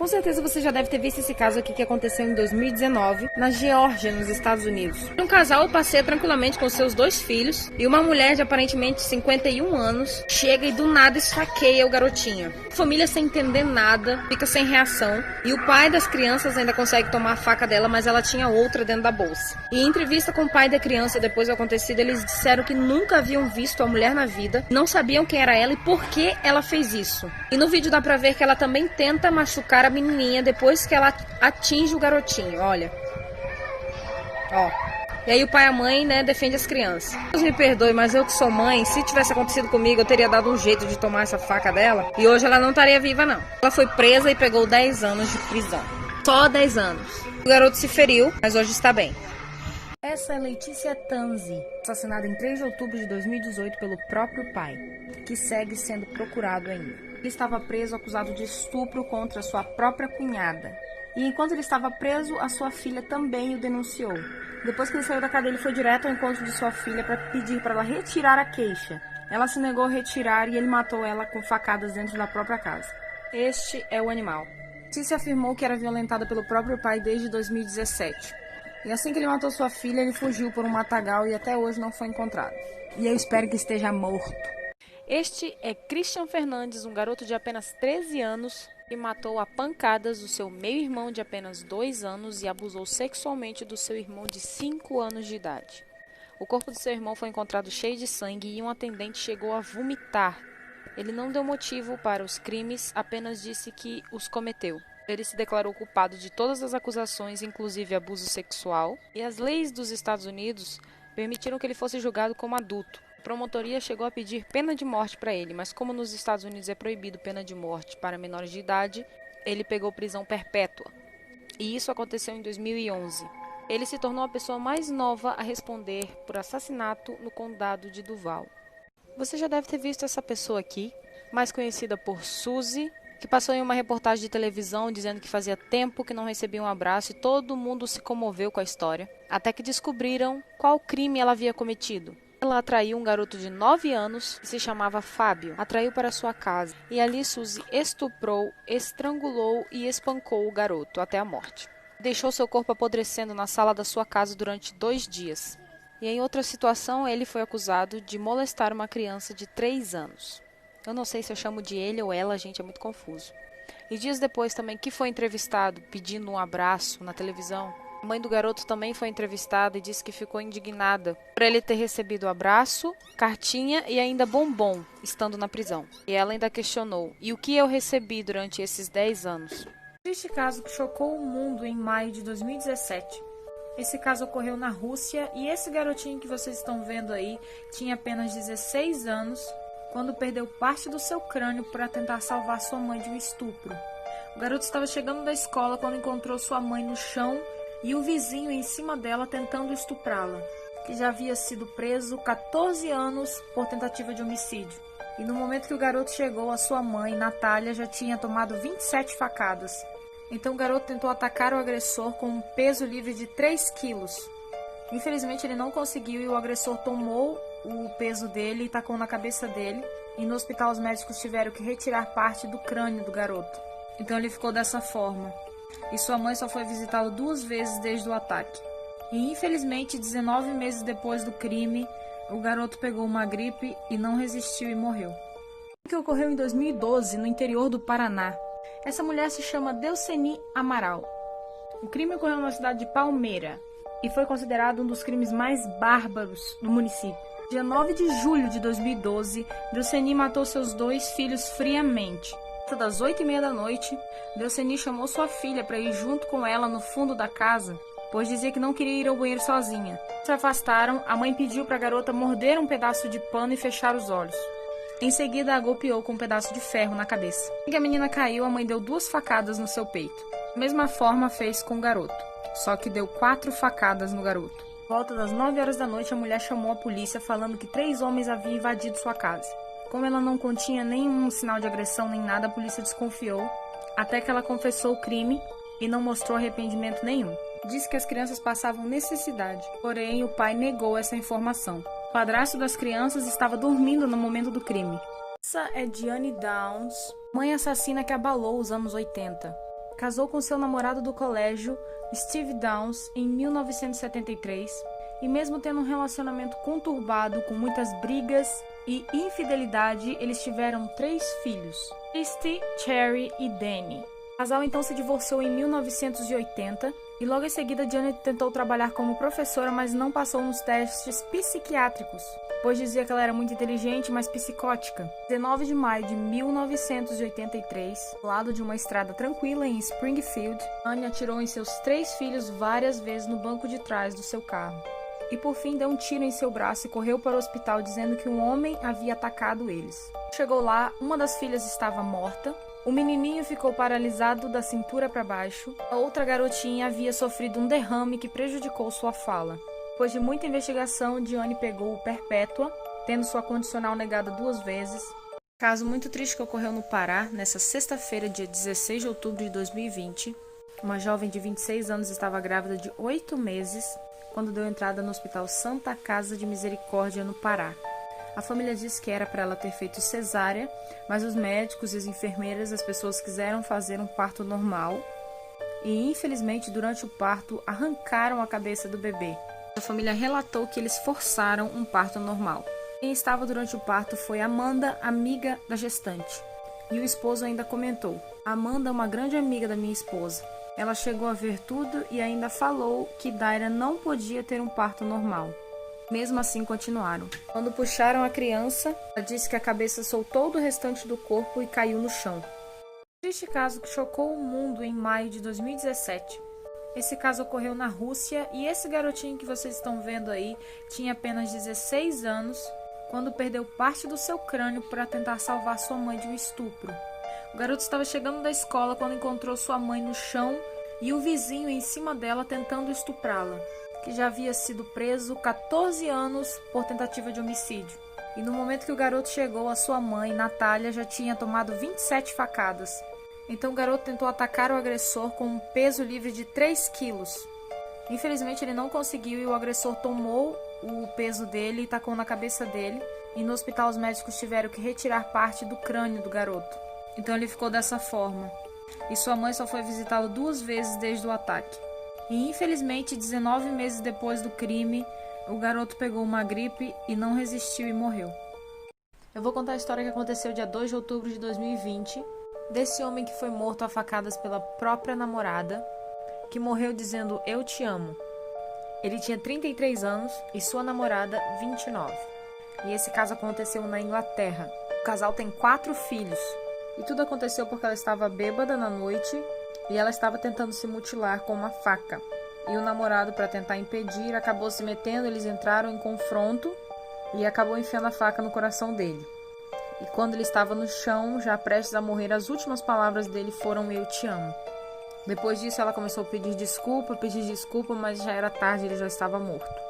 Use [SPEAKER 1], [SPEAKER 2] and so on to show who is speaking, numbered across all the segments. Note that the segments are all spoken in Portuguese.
[SPEAKER 1] Com certeza você já deve ter visto esse caso aqui que aconteceu em 2019, na Geórgia, nos Estados Unidos. Um casal passeia tranquilamente com seus 2 filhos e uma mulher de aparentemente 51 anos chega e do nada esfaqueia o garotinho. A família sem entender nada, fica sem reação e o pai das crianças ainda consegue tomar a faca dela, mas ela tinha outra dentro da bolsa. E em entrevista com o pai da criança depois do acontecido, eles disseram que nunca haviam visto a mulher na vida, não sabiam quem era ela e por que ela fez isso. E no vídeo dá pra ver que ela também tenta machucar a menininha depois que ela atinge o garotinho, olha. Ó. E aí o pai e a mãe, né, defende as crianças. Deus me perdoe, mas eu que sou mãe, se tivesse acontecido comigo, eu teria dado um jeito de tomar essa faca dela. E hoje ela não estaria viva, não. Ela foi presa e pegou 10 anos de prisão. Só 10 anos. O garoto se feriu, mas hoje está bem. Essa é Letícia Tanzi, assassinada em 3 de outubro de 2018 pelo próprio pai, que segue sendo procurado ainda. Ele estava preso acusado de estupro contra sua própria cunhada. E enquanto ele estava preso, a sua filha também o denunciou. Depois que ele saiu da cadeia, ele foi direto ao encontro de sua filha para pedir para ela retirar a queixa. Ela se negou a retirar e ele matou ela com facadas dentro da própria casa. Este é o animal. Letícia afirmou que era violentada pelo próprio pai desde 2017. E assim que ele matou sua filha, ele fugiu por um matagal e até hoje não foi encontrado. E eu espero que esteja morto. Este é Christian Fernandes, um garoto de apenas 13 anos que matou a pancadas o seu meio-irmão de apenas 2 anos e abusou sexualmente do seu irmão de 5 anos de idade. O corpo do seu irmão foi encontrado cheio de sangue e um atendente chegou a vomitar. Ele não deu motivo para os crimes, apenas disse que os cometeu. Ele se declarou culpado de todas as acusações, inclusive abuso sexual, e as leis dos Estados Unidos permitiram que ele fosse julgado como adulto. A promotoria chegou a pedir pena de morte para ele, mas como nos Estados Unidos é proibido pena de morte para menores de idade, ele pegou prisão perpétua. E isso aconteceu em 2011. Ele se tornou a pessoa mais nova a responder por assassinato no condado de Duval. Você já deve ter visto essa pessoa aqui, mais conhecida por Suzy, que passou em uma reportagem de televisão dizendo que fazia tempo que não recebia um abraço e todo mundo se comoveu com a história, até que descobriram qual crime ela havia cometido. Ela atraiu um garoto de 9 anos, que se chamava Fábio, atraiu para sua casa e ali Suzy estuprou, estrangulou e espancou o garoto até a morte. Deixou seu corpo apodrecendo na sala da sua casa durante 2 dias. E em outra situação, ele foi acusado de molestar uma criança de 3 anos. Eu não sei se eu chamo de ele ou ela, gente, é muito confuso. E dias depois também que foi entrevistado pedindo um abraço na televisão, a mãe do garoto também foi entrevistada e disse que ficou indignada por ele ter recebido abraço, cartinha e ainda bombom estando na prisão. E ela ainda questionou: e o que eu recebi durante esses 10 anos? Triste caso que chocou o mundo em maio de 2017. Esse caso ocorreu na Rússia e esse garotinho que vocês estão vendo aí tinha apenas 16 anos quando perdeu parte do seu crânio para tentar salvar sua mãe de um estupro. O garoto estava chegando da escola quando encontrou sua mãe no chão e o vizinho em cima dela tentando estuprá-la, que já havia sido preso 14 anos por tentativa de homicídio. E no momento que o garoto chegou, a sua mãe, Natália, já tinha tomado 27 facadas. Então o garoto tentou atacar o agressor com um peso livre de 3 quilos. Infelizmente ele não conseguiu e o agressor tomou o peso dele e tacou na cabeça dele. E no hospital os médicos tiveram que retirar parte do crânio do garoto. Então ele ficou dessa forma. E sua mãe só foi visitá-lo 2 vezes desde o ataque. E infelizmente, 19 meses depois do crime, o garoto pegou uma gripe e não resistiu e morreu. O que ocorreu em 2012, no interior do Paraná. Essa mulher se chama Delceni Amaral. O crime ocorreu na cidade de Palmeira e foi considerado um dos crimes mais bárbaros do município. Dia 9 de julho de 2012, Delceni matou seus 2 filhos friamente. Das 8h30 da noite, Delceni chamou sua filha para ir junto com ela no fundo da casa, pois dizia que não queria ir ao banheiro sozinha. Se afastaram, a mãe pediu para a garota morder um pedaço de pano e fechar os olhos. Em seguida, a golpeou com um pedaço de ferro na cabeça. Assim que a menina caiu, a mãe deu 2 facadas no seu peito. Da mesma forma fez com o garoto, só que deu 4 facadas no garoto. Por volta das 9 horas da noite, a mulher chamou a polícia falando que 3 homens haviam invadido sua casa. Como ela não continha nenhum sinal de agressão nem nada, a polícia desconfiou, até que ela confessou o crime e não mostrou arrependimento nenhum. Disse que as crianças passavam necessidade, porém o pai negou essa informação. O padrasto das crianças estava dormindo no momento do crime. Essa é Diane Downs, mãe assassina que abalou os anos 80. casou com seu namorado do colégio, Steve Downs, em 1973, e mesmo tendo um relacionamento conturbado com muitas brigas e infidelidade, eles tiveram 3 filhos, Christy, Cherry e Danny. O casal então se divorciou em 1980 e logo em seguida Janet tentou trabalhar como professora, mas não passou nos testes psiquiátricos, pois dizia que ela era muito inteligente, mas psicótica. 19 de maio de 1983, ao lado de uma estrada tranquila em Springfield, Anne atirou em seus 3 filhos várias vezes no banco de trás do seu carro. E por fim deu um tiro em seu braço e correu para o hospital dizendo que um homem havia atacado eles. Chegou lá, uma das filhas estava morta, o menininho ficou paralisado da cintura para baixo, a outra garotinha havia sofrido um derrame que prejudicou sua fala. Depois de muita investigação, Diane pegou o perpétua, tendo sua condicional negada 2 vezes. Caso muito triste que ocorreu no Pará, nessa sexta-feira, dia 16 de outubro de 2020. Uma jovem de 26 anos estava grávida de 8 meses, quando deu entrada no Hospital Santa Casa de Misericórdia, no Pará. A família disse que era para ela ter feito cesárea, mas os médicos e as enfermeiras, as pessoas quiseram fazer um parto normal e, infelizmente, durante o parto, arrancaram a cabeça do bebê. A família relatou que eles forçaram um parto normal. Quem estava durante o parto foi Amanda, amiga da gestante. E o esposo ainda comentou: Amanda é uma grande amiga da minha esposa. Ela chegou a ver tudo e ainda falou que Daira não podia ter um parto normal. Mesmo assim, continuaram. Quando puxaram a criança, ela disse que a cabeça soltou do restante do corpo e caiu no chão. Um triste caso que chocou o mundo em maio de 2017. Esse caso ocorreu na Rússia e esse garotinho que vocês estão vendo aí tinha apenas 16 anos quando perdeu parte do seu crânio para tentar salvar sua mãe de um estupro. O garoto estava chegando da escola quando encontrou sua mãe no chão e o vizinho em cima dela tentando estuprá-la, que já havia sido preso 14 anos por tentativa de homicídio. E no momento que o garoto chegou, a sua mãe, Natália, já tinha tomado 27 facadas. Então o garoto tentou atacar o agressor com um peso livre de 3 quilos. Infelizmente ele não conseguiu e o agressor tomou o peso dele e tacou na cabeça dele. E no hospital os médicos tiveram que retirar parte do crânio do garoto. Então ele ficou dessa forma. E sua mãe só foi visitá-lo 2 vezes desde o ataque. E infelizmente, 19 meses depois do crime, o garoto pegou uma gripe e não resistiu e morreu. Eu vou contar a história que aconteceu dia 2 de outubro de 2020, desse homem que foi morto a facadas pela própria namorada, que morreu dizendo "eu te amo". Ele tinha 33 anos e sua namorada 29. E esse caso aconteceu na Inglaterra. O casal tem 4 filhos. E tudo aconteceu porque ela estava bêbada na noite e ela estava tentando se mutilar com uma faca. E o namorado, para tentar impedir, acabou se metendo, eles entraram em confronto e acabou enfiando a faca no coração dele. E quando ele estava no chão, já prestes a morrer, as últimas palavras dele foram "eu te amo". Depois disso, ela começou a pedir desculpa, mas já era tarde, ele já estava morto.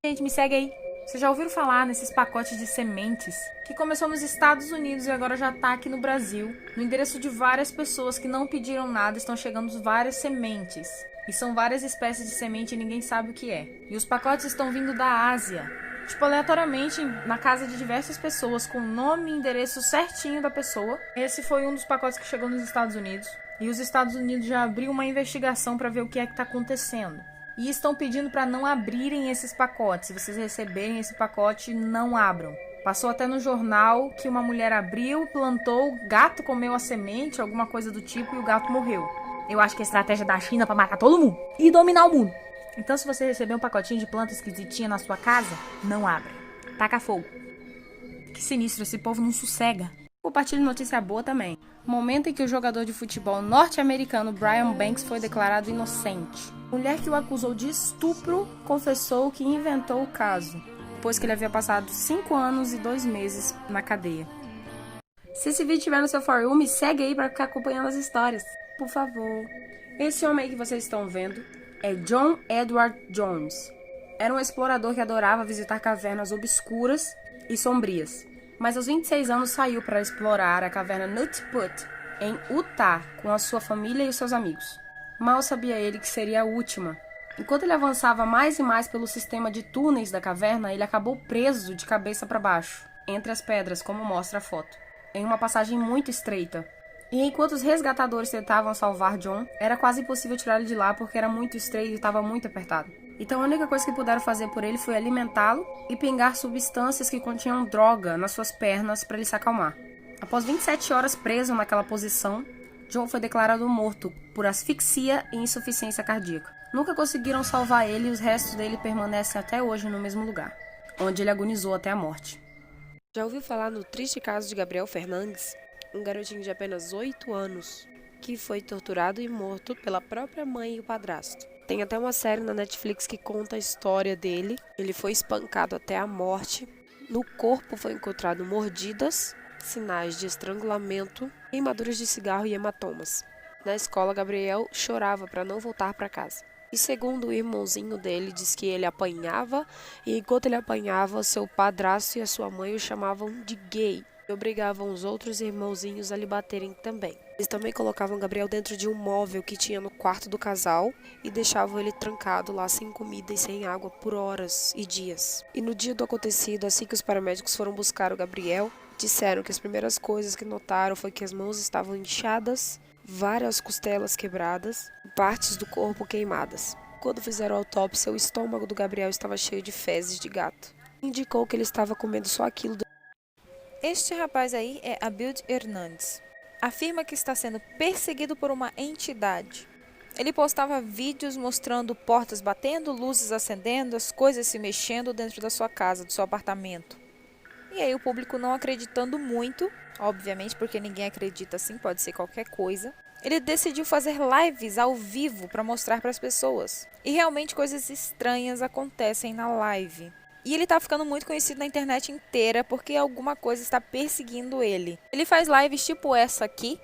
[SPEAKER 1] Gente, me segue aí. Vocês já ouviram falar nesses pacotes de sementes? Que começou nos Estados Unidos e agora já está aqui no Brasil. No endereço de várias pessoas que não pediram nada, estão chegando várias sementes. E são várias espécies de semente e ninguém sabe o que é. E os pacotes estão vindo da Ásia. Tipo, aleatoriamente, na casa de diversas pessoas, com nome e endereço certinho da pessoa. Esse foi um dos pacotes que chegou nos Estados Unidos. E os Estados Unidos já abriu uma investigação para ver o que é que está acontecendo. E estão pedindo para não abrirem esses pacotes. Se vocês receberem esse pacote, não abram. Passou até no jornal que uma mulher abriu, plantou, o gato comeu a semente, alguma coisa do tipo, e o gato morreu. Eu acho que é a estratégia da China para matar todo mundo e dominar o mundo. Então, se você receber um pacotinho de planta esquisitinha na sua casa, não abra. Taca fogo. Que sinistro, esse povo não sossega. Compartilhe notícia boa também. Momento em que o jogador de futebol norte-americano Brian Banks foi declarado inocente. A mulher que o acusou de estupro confessou que inventou o caso, depois que ele havia passado 5 anos e 2 meses na cadeia. Se esse vídeo estiver no seu For You, me segue aí para ficar acompanhando as histórias, por favor. Esse homem aí que vocês estão vendo é John Edward Jones. Era um explorador que adorava visitar cavernas obscuras e sombrias. Mas aos 26 anos saiu para explorar a caverna Nut Put, em Utah, com a sua família e os seus amigos. Mal sabia ele que seria a última. Enquanto ele avançava mais e mais pelo sistema de túneis da caverna, ele acabou preso de cabeça para baixo, entre as pedras, como mostra a foto, em uma passagem muito estreita. E enquanto os resgatadores tentavam salvar John, era quase impossível tirar ele de lá porque era muito estreito e estava muito apertado. Então a única coisa que puderam fazer por ele foi alimentá-lo e pingar substâncias que continham droga nas suas pernas para ele se acalmar. Após 27 horas preso naquela posição, John foi declarado morto por asfixia e insuficiência cardíaca. Nunca conseguiram salvar ele e os restos dele permanecem até hoje no mesmo lugar, onde ele agonizou até a morte.
[SPEAKER 2] Já ouviu falar no triste caso de Gabriel Fernandes? Um garotinho de apenas 8 anos que foi torturado e morto pela própria mãe e o padrasto. Tem até uma série na Netflix que conta a história dele. Ele foi espancado até a morte. No corpo foi encontrado mordidas, sinais de estrangulamento, queimaduras de cigarro e hematomas. Na escola, Gabriel chorava para não voltar para casa. E segundo o irmãozinho dele, diz que ele apanhava, e enquanto ele apanhava, seu padrasto e a sua mãe o chamavam de gay e obrigavam os outros irmãozinhos a lhe baterem também. Eles também colocavam Gabriel dentro de um móvel que tinha no quarto do casal e deixavam ele trancado lá sem comida e sem água por horas e dias. E no dia do acontecido, assim que os paramédicos foram buscar o Gabriel, disseram que as primeiras coisas que notaram foi que as mãos estavam inchadas, várias costelas quebradas e partes do corpo queimadas. Quando fizeram a autópsia, o estômago do Gabriel estava cheio de fezes de gato. Indicou que ele estava comendo só aquilo.
[SPEAKER 3] Este rapaz aí é Abild Hernandes. Afirma que está sendo perseguido por uma entidade. Ele postava vídeos mostrando portas batendo, luzes acendendo, as coisas se mexendo dentro da sua casa, do seu apartamento. E aí o público não acreditando muito, obviamente porque ninguém acredita assim, pode ser qualquer coisa, ele decidiu fazer lives ao vivo para mostrar para as pessoas. E realmente coisas estranhas acontecem na live. E ele tá ficando muito conhecido na internet inteira porque alguma coisa está perseguindo ele. Ele faz lives tipo essa aqui,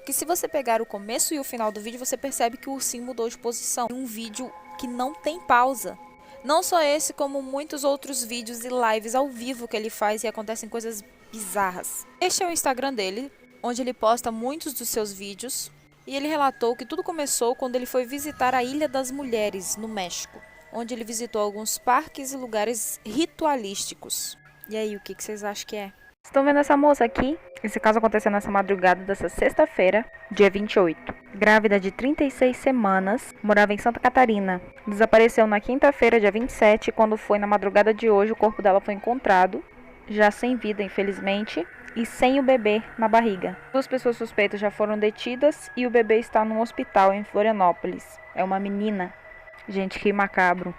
[SPEAKER 3] que se você pegar o começo e o final do vídeo, você percebe que o ursinho mudou de posição. Um vídeo que não tem pausa. Não só esse, como muitos outros vídeos e lives ao vivo que ele faz e acontecem coisas bizarras. Este é o Instagram dele, onde ele posta muitos dos seus vídeos. E ele relatou que tudo começou quando ele foi visitar a Ilha das Mulheres, no México, onde ele visitou alguns parques e lugares ritualísticos. E aí, o que vocês acham que é?
[SPEAKER 4] Estão vendo essa moça aqui? Esse caso aconteceu nessa madrugada dessa sexta-feira, dia 28. Grávida de 36 semanas, morava em Santa Catarina. Desapareceu na quinta-feira, dia 27, quando foi na madrugada de hoje, o corpo dela foi encontrado, já sem vida, infelizmente, e sem o bebê na barriga. 2 pessoas suspeitas já foram detidas e o bebê está num hospital em Florianópolis. É uma menina. Gente, que macabro.